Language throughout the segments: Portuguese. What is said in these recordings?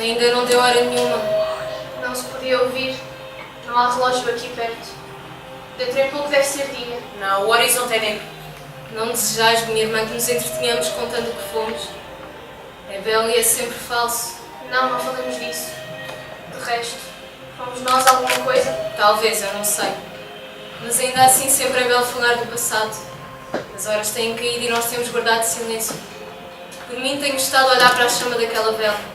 Ainda não deu hora nenhuma. Não se podia ouvir. Não há relógio aqui perto. Dentro em pouco deve ser dia. Não, o horizonte é negro. Não desejais, minha irmã, que nos entretenhamos contando o que fomos. É belo e é sempre falso. Não, não falamos disso. De resto, fomos nós alguma coisa? Talvez, eu não sei. Mas ainda assim sempre é belo falar do passado. As horas têm caído e nós temos guardado silêncio. Por mim tenho estado a olhar para a chama daquela vela.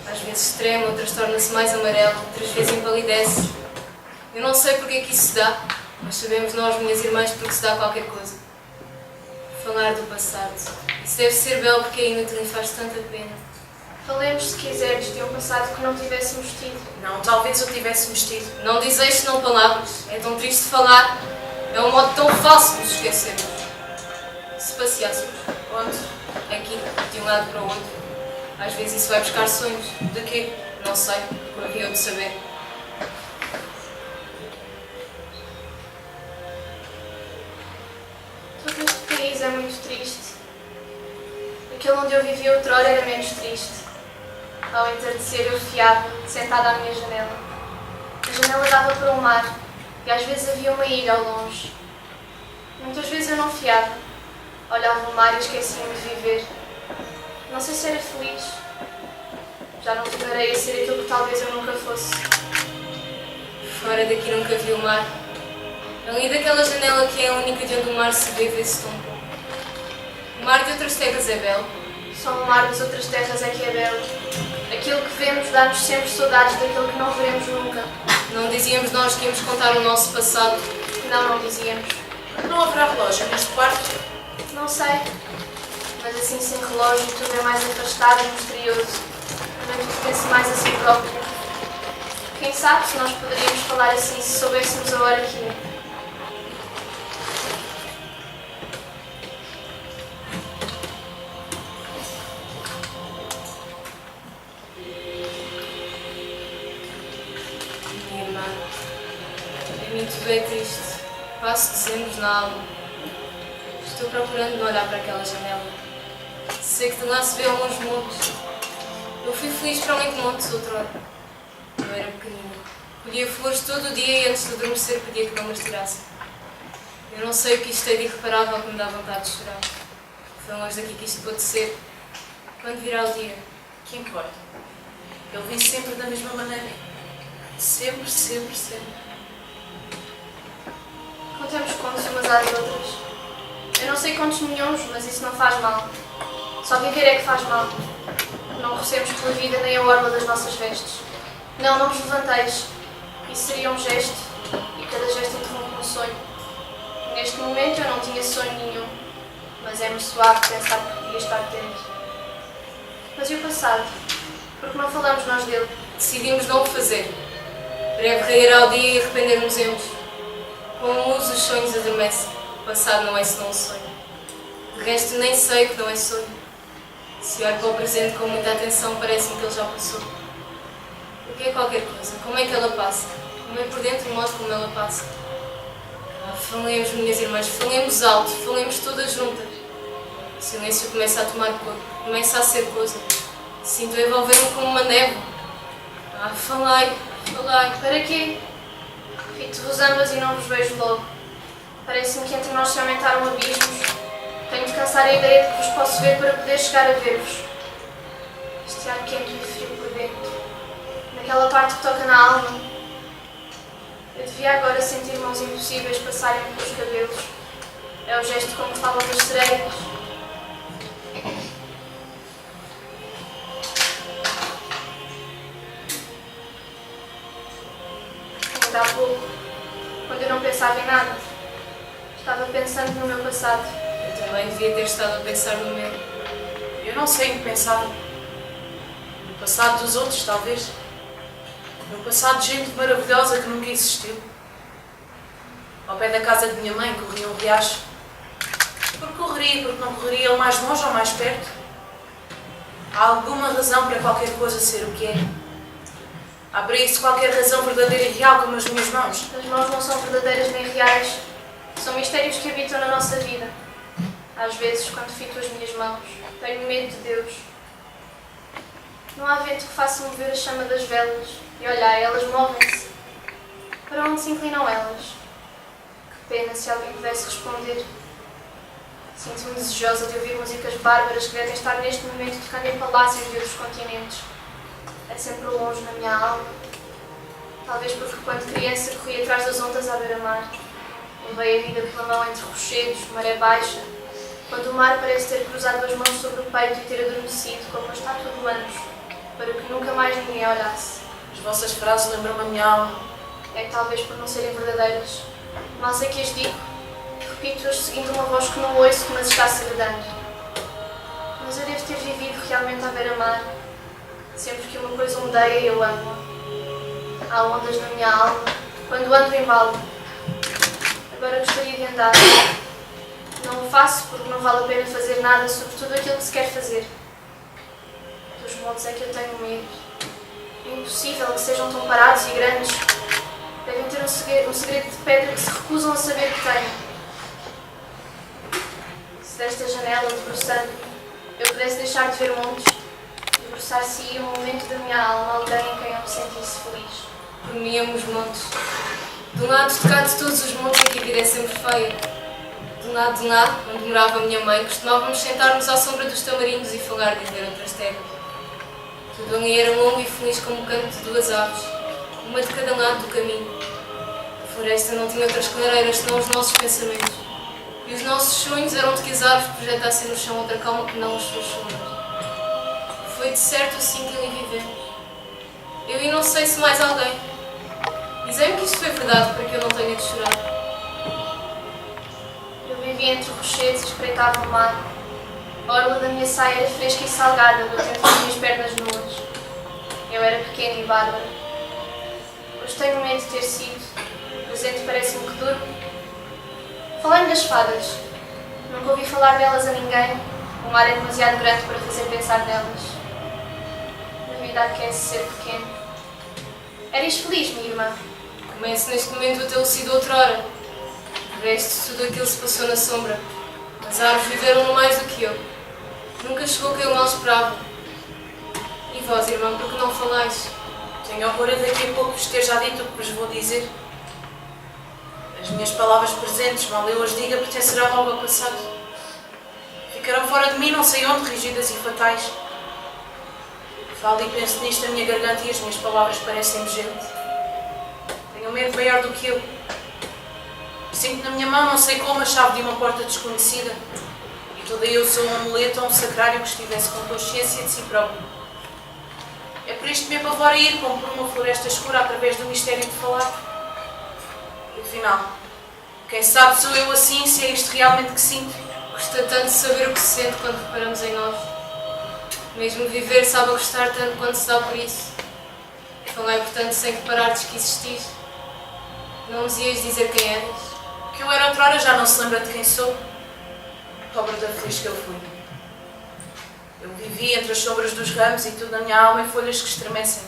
Às vezes treme, outras torna-se mais amarela, outras vezes empalidece. Eu não sei porque é que isso se dá, mas sabemos nós, minhas irmãs, porque se dá qualquer coisa. Falar do passado. Isso deve ser belo porque é inútil e faz tanta pena. Falemos, se quiseres, de um passado que não tivéssemos tido. Não, talvez eu tivesse vestido. Não dizeis senão palavras. É tão triste falar. É um modo tão falso de nos esquecermos. Se passeássemos. Onde? Aqui, de um lado para o outro. Às vezes isso vai buscar sonhos. De quê? Não sei. Havia eu de saber. Todo este país é muito triste. Aquele onde eu vivia outrora era menos triste. Ao entardecer eu fiava, sentada à minha janela. A janela dava para o mar e às vezes havia uma ilha ao longe. Muitas vezes eu não fiava. Olhava o mar e esquecia-me de viver. Não sei se era feliz. Já não tornarei a ser aquilo que talvez eu nunca fosse. Fora daqui nunca vi o mar. Ali daquela janela que é a única de onde o mar se vê-se tão pouco. O mar de outras terras é belo. Só o mar das outras terras é que é belo. Aquilo que vemos dá-nos sempre saudades daquilo que não veremos nunca. Não dizíamos nós que íamos contar o nosso passado. Não, não dizíamos. Não haverá relógio neste quarto? Não sei. Mas assim sem relógio tudo é mais afastado e misterioso. Também tudo pensa mais a si próprio. Quem sabe se nós poderíamos falar assim se soubéssemos a hora que é. Minha irmã, é muito bem triste. Passo dezembros na alma. Estou procurando não olhar para aquela janela. Sei que de lá se vê alguns montes. Eu fui feliz para além de montes outrora. Eu era pequenina. Colhia flores todo o dia e antes de adormecer pedia que não me tirassem. Eu não sei o que isto é de irreparável que me dá vontade de chorar. Foi longe daqui que isto pode ser. Quando virá o dia? Que importa? Ele vive sempre da mesma maneira. Sempre, sempre, sempre. Contemos contos umas às outras. Eu não sei contos nenhuns, mas isso não faz mal. Só viver é que faz mal. Não recebemos pela vida nem a orla das nossas vestes. Não, não vos levanteis. Isso seria um gesto, e cada gesto interrompe um sonho. Neste momento eu não tinha sonho nenhum, mas é-me suave pensar que podia estar dentro. Mas e o passado? Porque não falamos nós dele? Decidimos não o fazer. Breve raiará o dia e arrepender-nos-emos. Com a luz os sonhos adormecem. O passado não é senão um sonho. De resto nem sei que não é sonho. Se olho para o presente com muita atenção, parece-me que ele já passou. O que é qualquer coisa? Como é que ela passa? Como é por dentro o modo como ela passa? Falemos, minhas irmãs, falemos alto, falemos todas juntas. O silêncio começa a tomar corpo, começa a ser coisa. Sinto envolver-me como uma névoa. Falai, falai. Para quê? Fito-vos ambas e não vos vejo logo. Parece-me que entre nós se aumentaram abismos. Tenho de cansar a ideia de que vos posso ver para poder chegar a ver-vos. Este ar quente e frio por dentro. Naquela parte que toca na alma. Eu devia agora sentir mãos impossíveis passarem pelos cabelos. É o gesto como falam das sereias. Ainda há pouco, quando eu não pensava em nada, estava pensando no meu passado. Eu também devia ter estado a pensar no meu. Eu não sei em que pensava. No passado dos outros, talvez. No passado de gente maravilhosa que nunca existiu. Ao pé da casa de minha mãe corria um riacho. Porque correria, porque não correria ele mais longe ou mais perto. Há alguma razão para qualquer coisa ser o que é. Há para isso qualquer razão verdadeira e real como as minhas mãos. As mãos não são verdadeiras nem reais. São mistérios que habitam na nossa vida. Às vezes, quando fito as minhas mãos, tenho medo de Deus. Não há vento que faça mover a chama das velas. E olhai, elas movem-se. Para onde se inclinam elas? Que pena se alguém pudesse responder. Sinto-me desejosa de ouvir músicas bárbaras que devem estar neste momento tocando em palácios de outros continentes. É sempre longe na minha alma. Talvez porque quando criança corri atrás das ondas à beira-mar. Levei a vida pela mão entre rochedos, maré baixa, quando o mar parece ter cruzado as mãos sobre o peito e ter adormecido como uma estátua de anos, para que nunca mais ninguém olhasse. As vossas frases lembram-me a minha alma. É que talvez por não serem verdadeiras. Mal sei que as digo, repito-as seguindo uma voz que não ouço, que mas está segredando. Mas eu devo ter vivido realmente à beira-mar. Sempre que uma coisa ondeia, eu amo. Há ondas na minha alma, quando ando embalo. Agora gostaria de andar. Não o faço porque não vale a pena fazer nada sobre tudo aquilo que se quer fazer. Dos montes é que eu tenho medo. É impossível que sejam tão parados e grandes. Devem ter um segredo de pedra que se recusam a saber que têm. Se desta janela, debruçando, eu pudesse deixar de ver montes, debruçar-se-ia um momento da minha alma alguém em quem eu me sentisse feliz. Por mim amo os montes. De um lado de cá de todos os montes aqui a vida é sempre feia. De um lado, onde morava a minha mãe, costumávamos sentar-nos à sombra dos tamarindos e falar de ver outras terras. Tudo ali era longo e feliz como o canto de duas aves, uma de cada lado do caminho. A floresta não tinha outras clareiras senão os nossos pensamentos. E os nossos sonhos eram de que as árvores projetassem no chão outra calma que não as suas sombras. Foi de certo assim que ali vivemos. Eu e não sei se mais alguém. Dizem-me que isto foi verdade para que eu não tenha de chorar. Eu vivia entre rochedos e espreitava o mar. A orla da minha saia era fresca e salgada, batendo as minhas pernas nuas. Eu era pequena e bárbara. Hoje tenho medo de ter sido. O presente parece-me que durmo. Falando das fadas, nunca ouvi falar delas a ninguém. O mar é demasiado grande para fazer pensar nelas. Na vida aquece ser pequeno. Eres feliz, minha irmã? Começo neste momento a tê-lo sido outrora. De resto, tudo aquilo se passou na sombra. As árvores viveram mais do que eu. Nunca chegou quem eu mal esperava. E vós, irmão, por que não falais? Tenho horror a daqui a pouco vos ter já dito o que vos vou dizer. As minhas palavras presentes, mal eu as diga, pertencerão logo ao passado. Ficarão fora de mim, não sei onde, rígidas e fatais. Falo e penso nisto, a minha garganta e as minhas palavras parecem-me gente. Tenho um medo maior do que eu. Sinto na minha mão, não sei como, a chave de uma porta desconhecida. E toda eu sou um amuleto ou um sacrário que estivesse com consciência de si próprio. É por isto que me apavora ir, como por uma floresta escura, através do mistério de falar. E afinal, quem sabe sou eu assim, se é isto realmente que sinto. Custa tanto saber o que se sente quando reparamos em nós. Mesmo viver sabe a gostar tanto quando se dá por isso. Falei, portanto, sem reparardes que existis. Não nos ias dizer quem eras. Que eu era outrora já não se lembra de quem sou. Pobre da feliz que eu fui. Eu vivi entre as sombras dos ramos e tudo na minha alma em folhas que estremecem.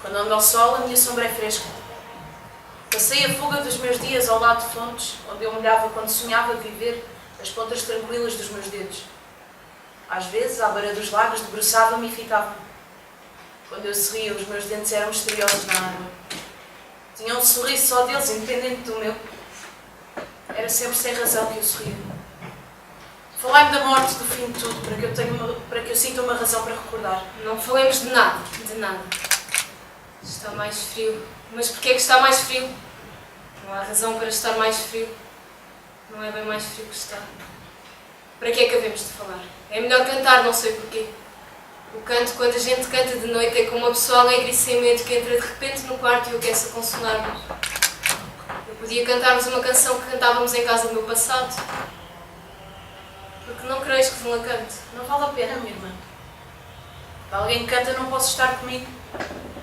Quando ando ao sol, a minha sombra é fresca. Passei a fuga dos meus dias ao lado de fontes, onde eu molhava quando sonhava viver as pontas tranquilas dos meus dedos. Às vezes, à beira dos lagos, debruçava-me e fitava-me. Quando eu sorria, os meus dentes eram misteriosos na água. Tinha um sorriso só deles, independente do meu. Era sempre sem razão que eu sorria. Falai-me da morte, do fim de tudo, para que eu sinta uma razão para recordar. Não falemos de nada, de nada. Está mais frio. Mas porquê é que está mais frio? Não há razão para estar mais frio. Não é bem mais frio que está. Para que é que havemos de falar? É melhor cantar, não sei porquê. O canto, quando a gente canta de noite, é como uma pessoa alegre e sem medo que entra de repente no quarto e o aquece a consolar-nos. Eu podia cantar-vos uma canção que cantávamos em casa do meu passado. Porque não creis que vos la cante? Não vale a pena, minha irmã. Se alguém canta, não posso estar comigo.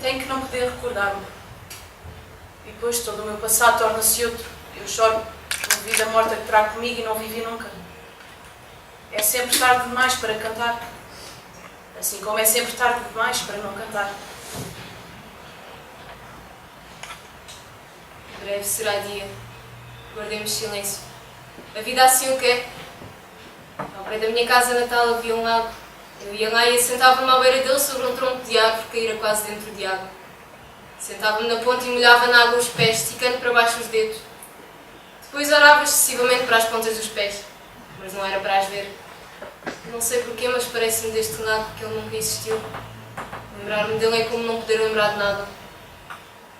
Tenho que não poder recordar-me. E depois todo o meu passado torna-se outro. Eu choro uma vida morta que trago comigo e não vivi nunca. É sempre tarde demais para cantar. Assim como é sempre tarde demais para não cantar. Breve será dia. Guardemos silêncio. A vida assim o quer. Ao pé da minha casa natal havia um lago. Eu ia lá e sentava-me à beira dele sobre um tronco de árvore que caíra quase dentro de água. Sentava-me na ponta e molhava na água os pés, esticando para baixo os dedos. Depois orava excessivamente para as pontas dos pés, mas não era para as ver. Não sei porquê, mas parece-me deste lado que ele nunca existiu. Lembrar-me dele é como não poder lembrar de nada.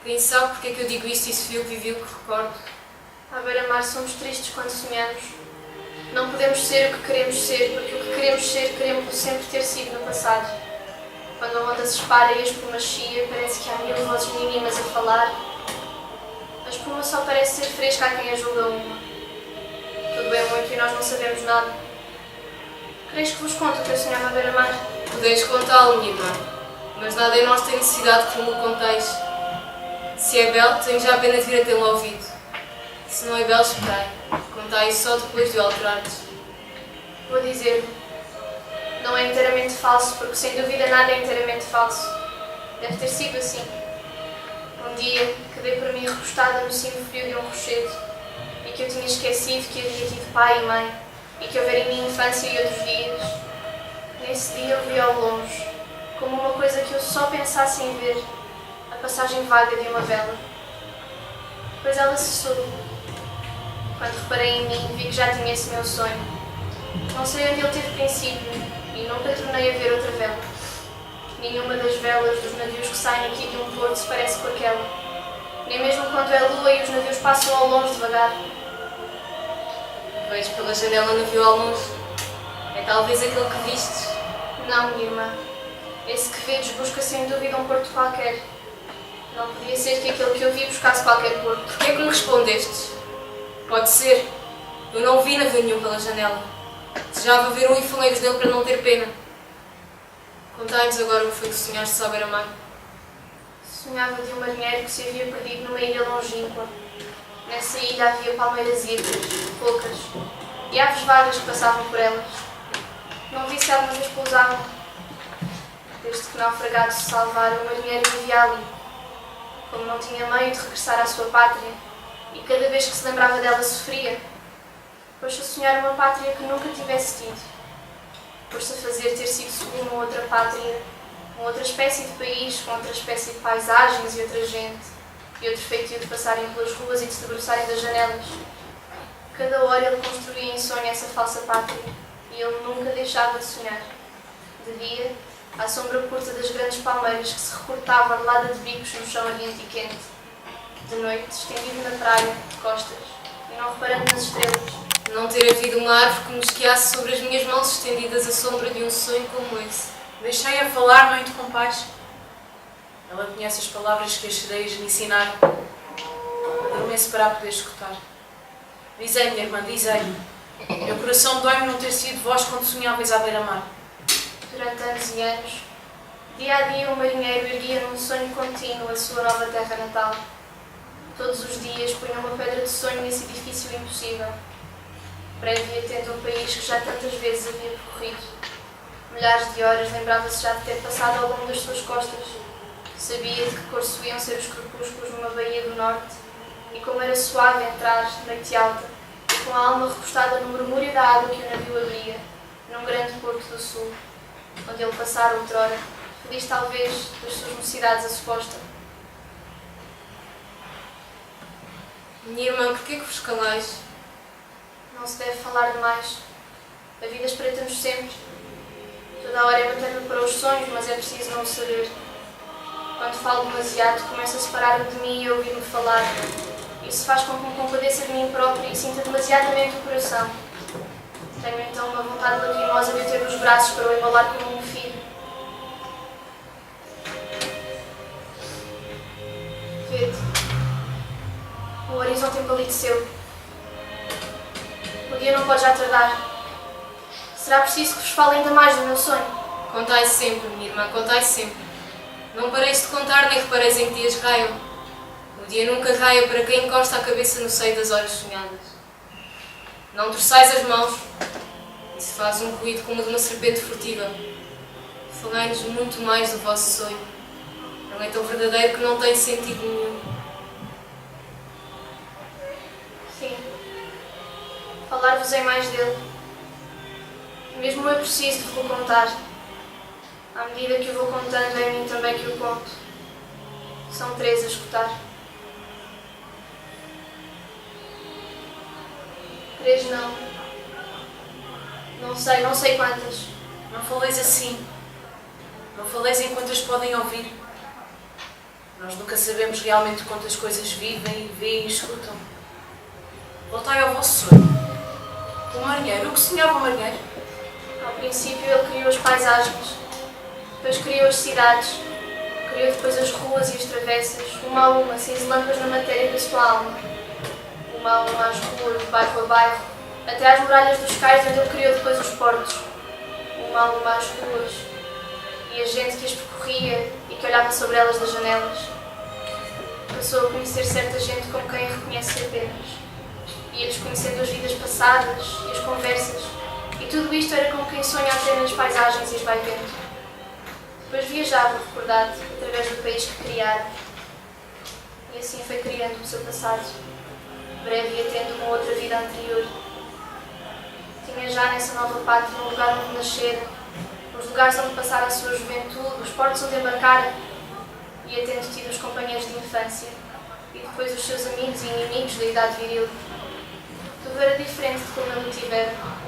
Quem sabe porque é que eu digo isto e se viu que vivi o que recordo? À beira-mar somos tristes quando sonhamos. Não podemos ser o que queremos ser, porque o que queremos ser queremos sempre ter sido no passado. Quando a onda se espalha e a espuma chia, parece que há mil vozes mínimas a falar. A espuma só parece ser fresca a quem a julga uma. Tudo é muito e nós não sabemos nada. Quereis que vos conte o que eu sonhava à beira-mar? Podeis contá-lo, minha irmã, mas nada em nós tem necessidade que me o conteis. Se é belo, tenho já a pena de vir a tê-lo ouvido. Se não é belo, esperai. Contai só depois de o alterares. Vou dizer-vos. Não é inteiramente falso, porque sem dúvida nada é inteiramente falso. Deve ter sido assim. Um dia que dei por mim recostada no cimo frio de um rochedo e que eu tinha esquecido que havia tido pai e mãe e que houvera em minha infância e outros dias. Nesse dia eu vi ao longe, como uma coisa que eu só pensasse em ver, a passagem vaga de uma vela. Depois ela cessou. Quando reparei em mim, vi que já tinha esse meu sonho. Não sei onde ele teve princípio e nunca tornei a ver outra vela. Nenhuma das velas dos navios que saem aqui de um porto se parece com aquela. Nem mesmo quando é lua e os navios passam ao longe devagar. Vejo pela janela no navio ao longe. É talvez aquele que vistes. Não, minha irmã. Esse que vedes busca sem dúvida um porto qualquer. Não podia ser que aquele que eu vi buscasse qualquer porto. Porquê é que me respondestes? Pode ser. Eu não vi navio nenhum pela janela. Desejava ver um e falei-vos dele para não ter pena. Contai-nos agora o que foi que sonhaste à beira-mar. Sonhava de um marinheiro que se havia perdido numa ilha longínqua. Nessa ilha havia palmeiras híbridas, poucas, e aves vagas que passavam por elas. Não vi se alguma vez pousavam. Desde que naufragado se salvara, o marinheiro vivia ali. Como não tinha meio de regressar à sua pátria, e cada vez que se lembrava dela sofria, pôs-se a sonhar uma pátria que nunca tivesse tido. Pôs-se a fazer ter sido segundo uma outra pátria, uma outra espécie de país, com outra espécie de paisagens e outra gente, e outro feitio de passarem pelas ruas e de se debruçarem das janelas. Cada hora ele construía em sonho essa falsa pátria, e ele nunca deixava de sonhar. De dia, à sombra curta das grandes palmeiras que se recortavam arlada de bicos no chão ardente e quente. De noite, estendido na praia, de costas, e não reparando nas estrelas. Não ter havido uma árvore que me esquiasse sobre as minhas mãos estendidas à sombra de um sonho como esse. Deixei-a falar, não interrompais. Ela conhece as palavras que as sereias me ensinaram. Adormeço para a poder escutar. Dizei, minha irmã, dizei. Meu coração dói-me não ter sido vós quando sonhavais à beira-mar. Durante anos e anos, dia a dia o marinheiro erguia num sonho contínuo a sua nova terra natal. Todos os dias punha uma pedra de sonho nesse edifício impossível. Breve e atento a um país que já tantas vezes havia percorrido. Milhares de horas lembrava-se já de ter passado ao longo das suas costas. Sabia de que cor iam ser os crepúsculos numa baía do norte e como era suave entrar, noite alta, e com a alma recostada no murmúrio da água que o navio abria, num grande porto do sul, onde ele passara outrora, feliz talvez das suas mocidades a suposta. Minha irmã, porquê que vos calais? Não se deve falar demais. A vida espreita-nos sempre. Toda a hora é bater-me para os sonhos, mas é preciso não o saber. Quando falo demasiado, começo a separar-me de mim e a ouvir-me falar. Isso faz com que me compadeça de mim própria e sinta demasiadamente o coração. Tenho então uma vontade lacrimosa de eu ter nos braços para o embalar como um filho. Vede. O horizonte empalideceu. O dia não pode já tardar. Será preciso que vos fale ainda mais do meu sonho? Contai sempre, minha irmã, contai sempre. Não pareis de contar nem repareis em que dias raiam. O dia nunca raia para quem encosta a cabeça no seio das horas sonhadas. Não torçais as mãos. Isso faz um ruído como o de uma serpente furtiva. Falai-nos muito mais do vosso sonho. Ele é tão verdadeiro que não tem sentido nenhum. Sim. Falar-vos-ei mais dele. Mesmo eu preciso de vos contar. À medida que o vou contando, é a mim também que o conto. São 3 a escutar. 3 não. Não sei quantas. Não faleis assim. Não faleis enquanto as podem ouvir. Nós nunca sabemos realmente quantas coisas vivem, veem e escutam. Voltai ao vosso sonho. O marinheiro, o que sonhava o marinheiro? Ao princípio ele criou as paisagens, depois criou as cidades, criou depois as ruas e as travessas, uma a uma, cinzelando-as na matéria da sua alma. Uma a uma, as ruas, de bairro a bairro, até às muralhas dos cais, onde ele criou depois os portos. Uma a uma, as ruas, e a gente que as percorria e que olhava sobre elas das janelas. Passou a conhecer certa gente como quem a reconhece apenas. Ia-lhes conhecendo as vidas passadas e as conversas, e tudo isto era como quem sonha apenas as paisagens e as vai vendo. Depois viajava, recordado, através do país que criara. E assim foi criando o seu passado, breve ia tendo uma outra vida anterior. Tinha já nessa nova pátria um lugar onde nascera, os lugares onde passara a sua juventude, os portos onde embarcara, ia tendo tido os companheiros de infância, e depois os seus amigos e inimigos da idade viril. Tudo era diferente de como ele o tivera.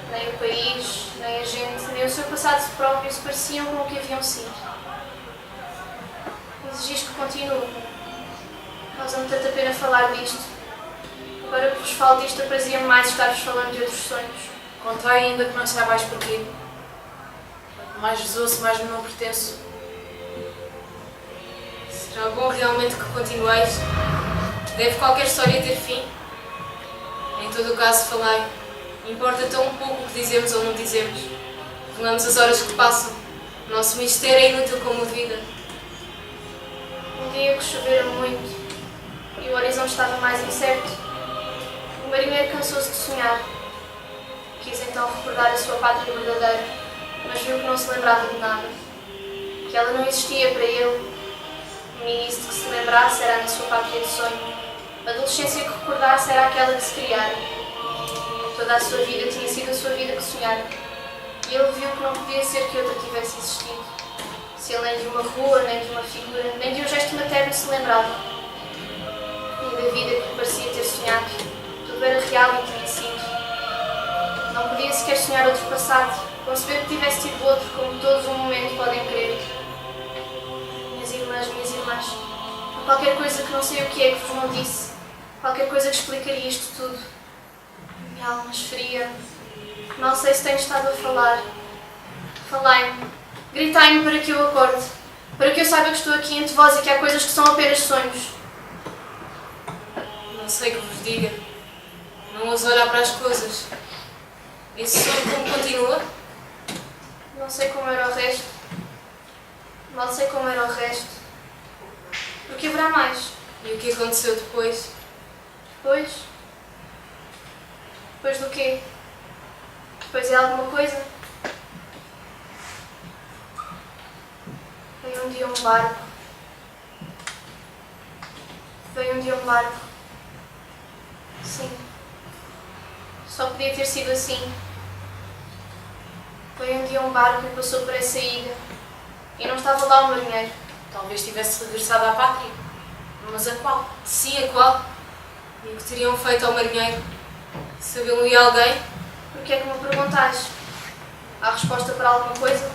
Nem o país, nem a gente, nem o seu passado próprio se pareciam com o que haviam sido. Exigis que continue. Causa-me tanta pena falar disto. Agora que vos falo disto, aprazia-me mais estar-vos falando de outros sonhos. Contai ainda que não saibais porquê. Quanto mais vos ouço, mais me não pertenço. Será bom realmente que continueis? Deve qualquer história ter fim? Em todo o caso, falai. Importa tão pouco o que dizemos ou não dizemos. Vengamos as horas que passam. O nosso mistério é inútil como a vida. Um dia que chovera muito e o horizonte estava mais incerto, o marinheiro cansou-se de sonhar. Quis então recordar a sua pátria verdadeira, mas viu que não se lembrava de nada. Que ela não existia para ele. A meninice de que se lembrasse era na sua pátria de sonho. A adolescência que recordasse era aquela que se criara. Toda a sua vida tinha sido a sua vida que sonhara. E ele viu que não podia ser que outra tivesse existido. Se ele nem de uma rua, nem de uma figura, nem de um gesto materno se lembrava. E da vida que parecia ter sonhado, tudo era real e tinha sido. Não podia sequer sonhar outro passado, conceber que tivesse tido outro, como todos um momento podem crer. Minhas irmãs, há qualquer coisa que não sei o que é que vos não disse, qualquer coisa que explicaria isto tudo. Minha alma esfria. Não sei se tenho estado a falar. Falai-me. Gritai-me para que eu acorde. Para que eu saiba que estou aqui entre vós e que há coisas que são apenas sonhos. Não sei o que vos diga. Não ouso olhar para as coisas. Esse sonho como continua? Não sei como era o resto. Mal sei como era o resto. Porque haverá mais. E o que aconteceu depois? Depois? Depois do quê? Depois é alguma coisa? Veio um dia um barco. Veio um dia um barco. Sim. Só podia ter sido assim. Veio um dia um barco e passou por essa ilha. E não estava lá o marinheiro. Talvez tivesse regressado à pátria. Mas a qual? Sim, a qual? E o que teriam feito ao marinheiro? Sabê-lo-ia alguém? Por que é que me perguntais? Há resposta para alguma coisa?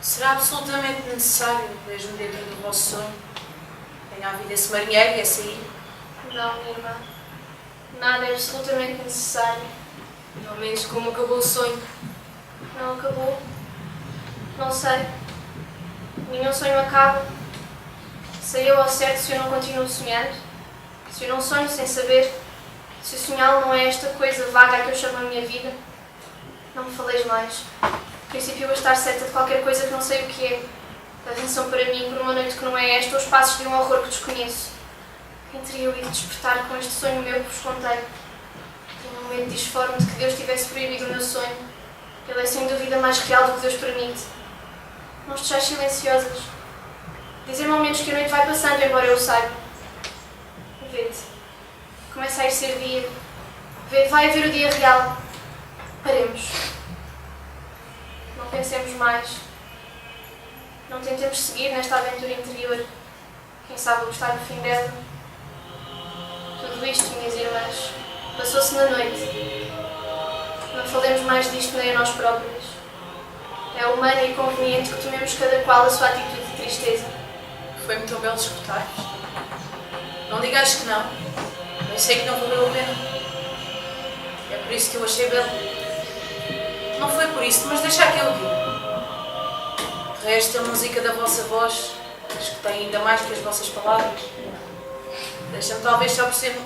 Será absolutamente necessário, mesmo dentro do vosso sonho, tenha havido esse marinheiro e essa ilha? Não, minha irmã. Nada é absolutamente necessário. Ao menos como acabou o sonho. Não acabou. Não sei. Nenhum sonho acaba. Sei eu ao certo se eu não continuo sonhando. Se eu não sonho sem saber. Se o sonhá-lo não é esta coisa vaga que eu chamo a minha vida. Não me faleis mais. Principio a estar certa de qualquer coisa que não sei o que é. Atenção para mim por uma noite que não é esta, os passos de um horror que desconheço. Quem teria eu ido despertar com este sonho meu que vos contei? Tenho um medo disforme de que Deus tivesse proibido o meu sonho. Ele é sem dúvida mais real do que Deus permite. Não estejais silenciosas. Dizer-me ao menos que a noite vai passando, embora eu o saiba. Vede. Começa a ir ser dia. Vai haver o dia real. Paremos. Não pensemos mais. Não tentemos seguir nesta aventura interior. Quem sabe gostar do fim dela. Tudo isto, minhas irmãs, passou-se na noite. Não falemos mais disto nem a nós próprios. É humano e conveniente que tomemos cada qual a sua atitude de tristeza. Foi-me tão belo escutar-vos. Não digas que não. Eu sei que não valeu a pena. É por isso que eu achei belo. Não foi por isso, mas deixa que eu vi. De resto, a música da vossa voz, escutei ainda mais que as vossas palavras. Deixa-me talvez só por ser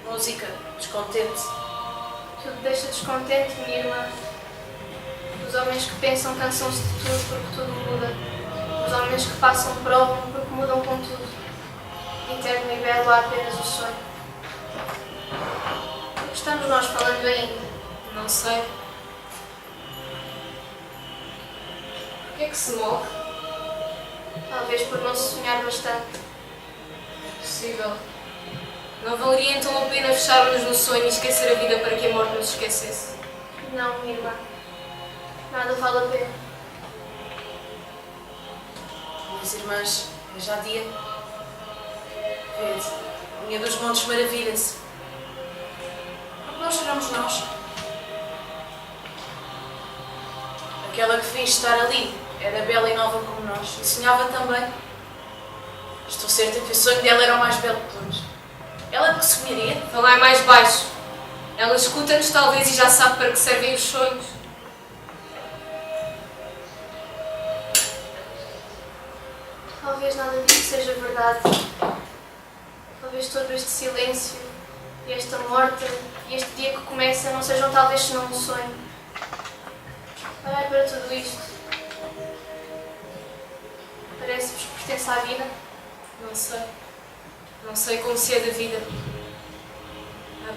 música descontente. Tudo deixa descontente, minha irmã. Os homens que pensam cansam-se de tudo porque tudo muda. Os homens que passam provam porque mudam com tudo. Eterno e belo há apenas o sonho. O que estamos nós falando ainda? Não sei. Por que é que se morre? Talvez por não se sonhar bastante. Possível. Não valeria então a pena fecharmos no sonho e esquecer a vida para que a morte nos esquecesse? Não, minha irmã. Nada vale a pena. Minhas irmãs, é já dia. Vede, a linha dos montes maravilha-se. Por que não choramos nós? Aquela que finge estar ali era bela e nova como nós e sonhava também. Estou certa que o sonho dela era o mais belo de todos. Ela que sonharia? Falar mais baixo. Ela escuta-nos talvez e já sabe para que servem os sonhos. Talvez nada disso seja verdade. Talvez todo este silêncio, e esta morte, e este dia que começa não sejam talvez senão um sonho. Olhai para tudo isto. Parece-vos que pertence à vida? Não sei. Não sei como se é da vida.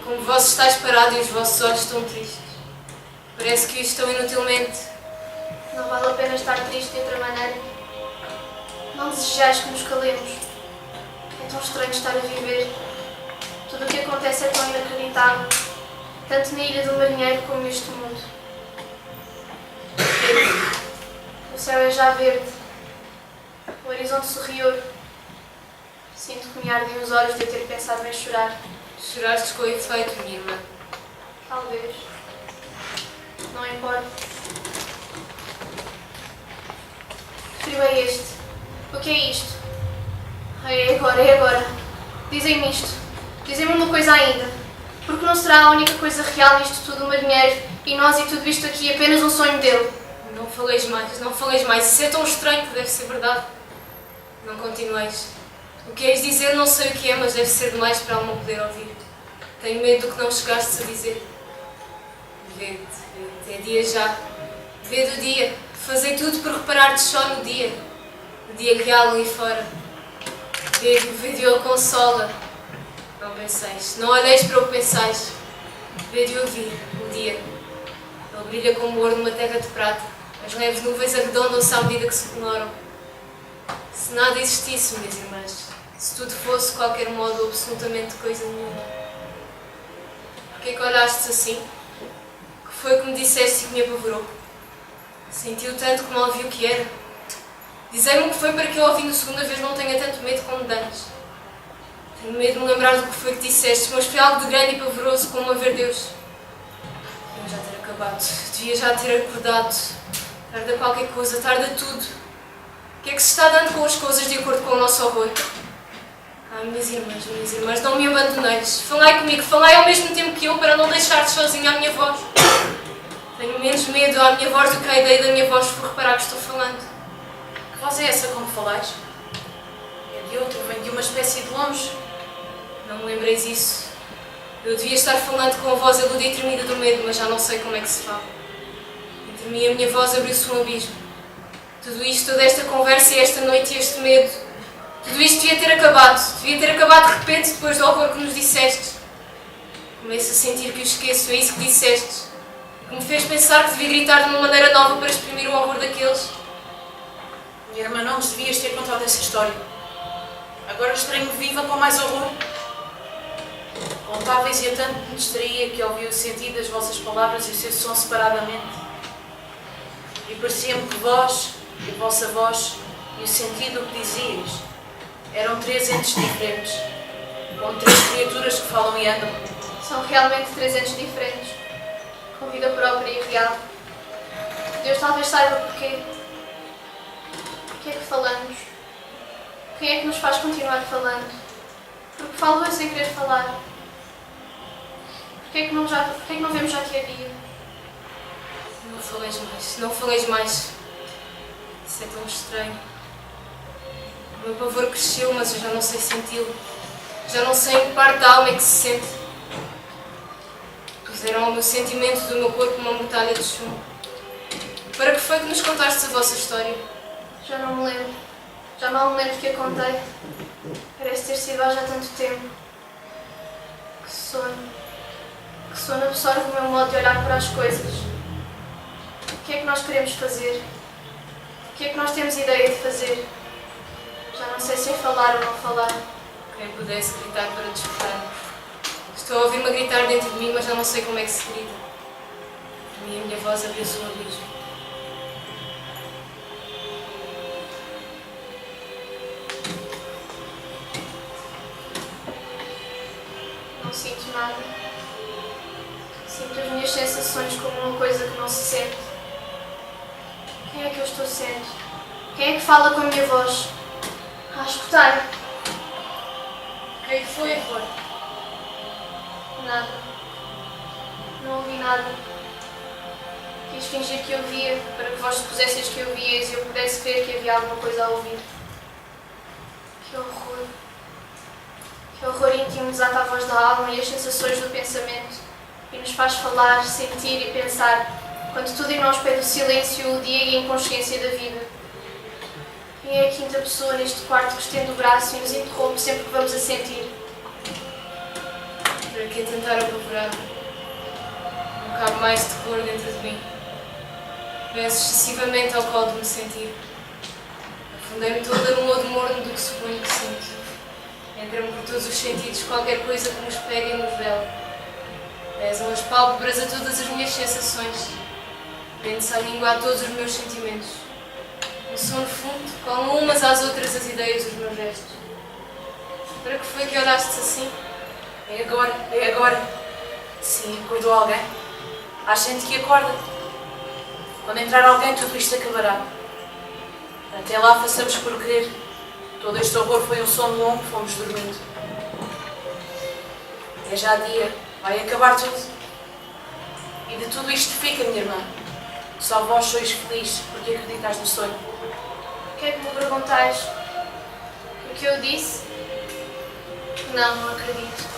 Como vós estáis parado e os vossos olhos estão tristes. Parece que estão inutilmente. Não vale a pena estar triste de outra maneira. Não desejais que nos calemos. É tão estranho estar a viver. Tudo o que acontece é tão inacreditável. Tanto na ilha do marinheiro como neste mundo. O céu é já verde. O horizonte sorriu. Sinto que me ardem os olhos de eu ter pensado em chorar. Choraste com efeito, minha irmã. Talvez. Não importa. Que frio é este? O que é isto? Ai, é agora, é agora. Dizem-me isto. Dizem-me uma coisa ainda. Porque não será a única coisa real nisto tudo o marinheiro e nós e tudo isto aqui apenas um sonho dele? Não faleis mais, não faleis mais. Isso é tão estranho que deve ser verdade. Não continueis. O que queres dizer não sei o que é, mas deve ser demais para ela não poder ouvir. Tenho medo do que não chegastes a dizer. Vede, é dia já. Vede o dia. Fazei tudo por reparar-te só no dia. O dia real ali fora. Vede-o consola. Não penseis. Não olheis para o que pensais. Vede-o ouvir. O dia. Ele brilha como ouro numa terra de prata. As leves nuvens arredondam-se à medida que se ignoram. Se nada existisse, minhas irmãs, se tudo fosse, de qualquer modo, absolutamente coisa nenhuma, porquê que olhastes assim? Que foi que me disseste e que me apavorou? Sentiu tanto que mal vi o que era? Dizei-me que foi para que eu, ouvindo a segunda vez, não tenha tanto medo como de antes. Tenho medo de me lembrar do que foi que disseste, mas foi algo de grande e pavoroso como a ver Deus. Devia já ter acabado, devia já ter acordado. Tarda qualquer coisa, tarda tudo. O que é que se está dando com as coisas de acordo com o nosso horror? minhas irmãs, não me abandoneis. Falai comigo, falai ao mesmo tempo que eu para não deixar-te sozinha à minha voz. Tenho menos medo à minha voz do que à ideia da minha voz por reparar que estou falando. Que voz é essa como falais? É de outro, vem de uma espécie de longe. Não me lembreis isso. Eu devia estar falando com a voz aguda e tremida do medo, mas já não sei como é que se fala. Entre mim e a minha voz abriu-se um abismo. Tudo isto, toda esta conversa e esta noite e este medo, tudo isto devia ter acabado. Devia ter acabado de repente depois do horror que nos disseste. Começo a sentir que o esqueço, é isso que disseste. Que me fez pensar que devia gritar de uma maneira nova para exprimir o horror daqueles. Minha irmã, não nos devias ter contado essa história. Agora estranho-me viva com mais horror. Contáveis e a tanto me distraía que ouvia o sentido das vossas palavras e o seu som separadamente. E parecia-me que vós, e a vossa voz, e o sentido do que dizíeis, eram três entes diferentes, como três criaturas que falam e andam. São realmente três entes diferentes, com vida própria e real. Deus talvez saiba porquê. Porquê é que falamos? Quem é que nos faz continuar falando? Porque falo eu sem querer falar. Porquê é que não vemos já que é dia? Não faleis mais, não faleis mais. Isso é tão estranho. O meu pavor cresceu, mas eu já não sei senti-lo. Já não sei em que parte da alma é que se sente. Puseram ao meu sentimento do meu corpo uma mortalha de chumbo. Para que foi que nos contaste a vossa história? Já não me lembro. Já mal me lembro que a contei. Parece ter sido há já tanto tempo. Que sono. Que sono absorve o meu modo de olhar para as coisas. O que é que nós queremos fazer? O que é que nós temos ideia de fazer? Já não sei se é falar ou não falar. Quem pudesse gritar para despertar. Estou a ouvir-me a gritar dentro de mim, mas já não sei como é que se grita. Para mim, a minha voz abriu-se um abismo. Não sinto nada. Sinto as minhas sensações como uma coisa que não se sente. Quem é que eu estou sendo? Quem é que fala com a minha voz? A escutar. Quem que foi, Flor? Nada. Não ouvi nada. Quis fingir que ouvia, para que vós supusesseis que ouvíeis e eu pudesse crer que havia alguma coisa a ouvir. Que horror. Que horror íntimo desata a voz da alma e as sensações do pensamento e nos faz falar, sentir e pensar, quando tudo em nós pede o silêncio, o dia e a inconsciência da vida. Quem é a quinta pessoa neste quarto que estende o braço e nos interrompe sempre que vamos a sentir? Para que tentar apavorar? Não cabe mais terror dentro de mim. Penso excessivamente ao colo de me sentir. Afundei-me toda no lodo morno do que suponho que sinto. Entra-me por todos os sentidos qualquer coisa que nos pega e nos vela. Pesam as pálpebras a todas as minhas sensações. Prende-se à língua a todos os meus sentimentos. No sono fundo, colam umas às outras as ideias dos meus gestos. Para que foi que olhaste assim? É agora, é agora. Sim, acordou alguém. Há gente que acorda. Quando entrar alguém, tudo isto acabará. Até lá, façamos por querer. Todo este horror foi um sono longo, fomos dormindo. É já dia, vai acabar tudo. E de tudo isto fica, minha irmã. Só vós sois felizes porque acreditais no sonho. O que é que me perguntais? O que eu disse? Não, não acredito.